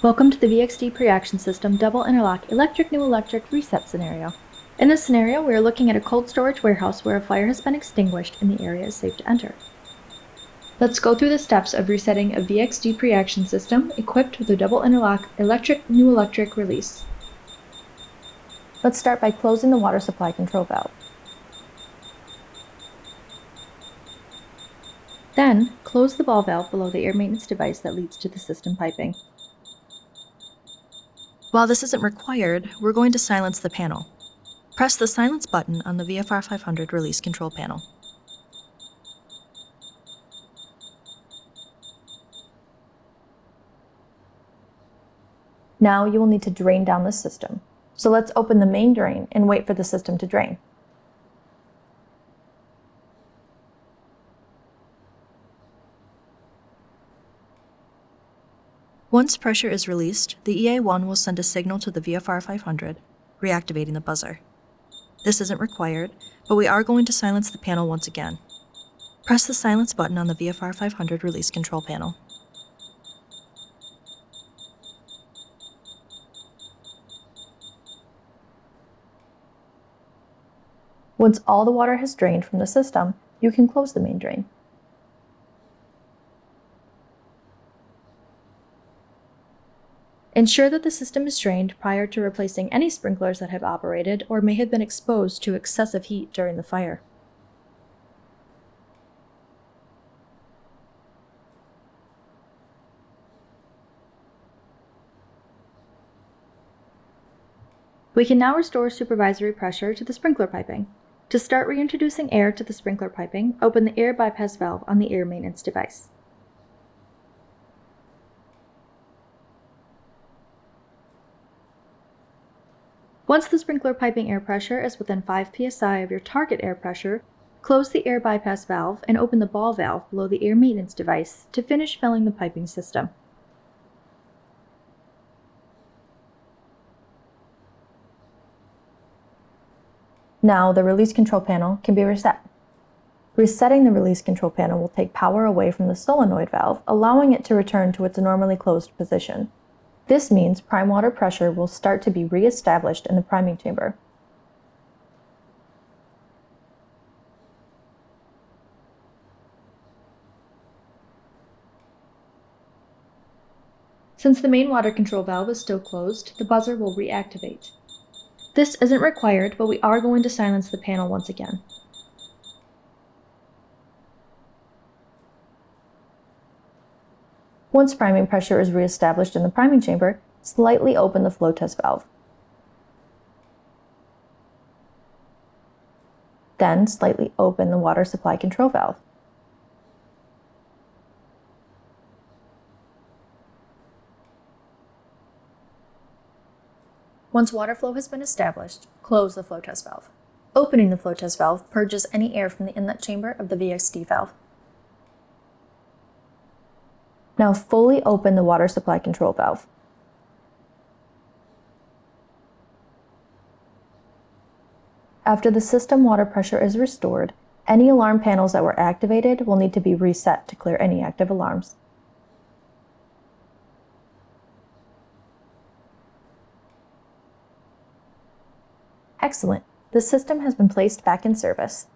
Welcome to the VXD Preaction System Double-Interlock Electric Pneu-Lectric Reset scenario. In this scenario, we are looking at a cold storage warehouse where a fire has been extinguished and the area is safe to enter. Let's go through the steps of resetting a VXD Preaction System equipped with a Double-Interlock Electric Pneu-Lectric release. Let's start by closing the water supply control valve. Then, close the ball valve below the air maintenance device that leads to the system piping. While this isn't required, we're going to silence the panel. Press the silence button on the VFR 500 release control panel. Now you will need to drain down the system. So let's open the main drain and wait for the system to drain. Once pressure is released, the EA-1 will send a signal to the VFR 500, reactivating the buzzer. This isn't required, but we are going to silence the panel once again. Press the silence button on the VFR 500 release control panel. Once all the water has drained from the system, you can close the main drain. Ensure that the system is drained prior to replacing any sprinklers that have operated or may have been exposed to excessive heat during the fire. We can now restore supervisory pressure to the sprinkler piping. To start reintroducing air to the sprinkler piping, open the air bypass valve on the air maintenance device. Once the sprinkler piping air pressure is within 5 psi of your target air pressure, close the air bypass valve and open the ball valve below the air maintenance device to finish filling the piping system. Now the release control panel can be reset. Resetting the release control panel will take power away from the solenoid valve, allowing it to return to its normally closed position. This means prime water pressure will start to be re-established in the priming chamber. Since the main water control valve is still closed, the buzzer will reactivate. This isn't required, but we are going to silence the panel once again. Once priming pressure is re-established in the priming chamber, slightly open the flow test valve. Then slightly open the water supply control valve. Once water flow has been established, close the flow test valve. Opening the flow test valve purges any air from the inlet chamber of the VXD valve. Now fully open the water supply control valve. After the system water pressure is restored, any alarm panels that were activated will need to be reset to clear any active alarms. Excellent. The system has been placed back in service.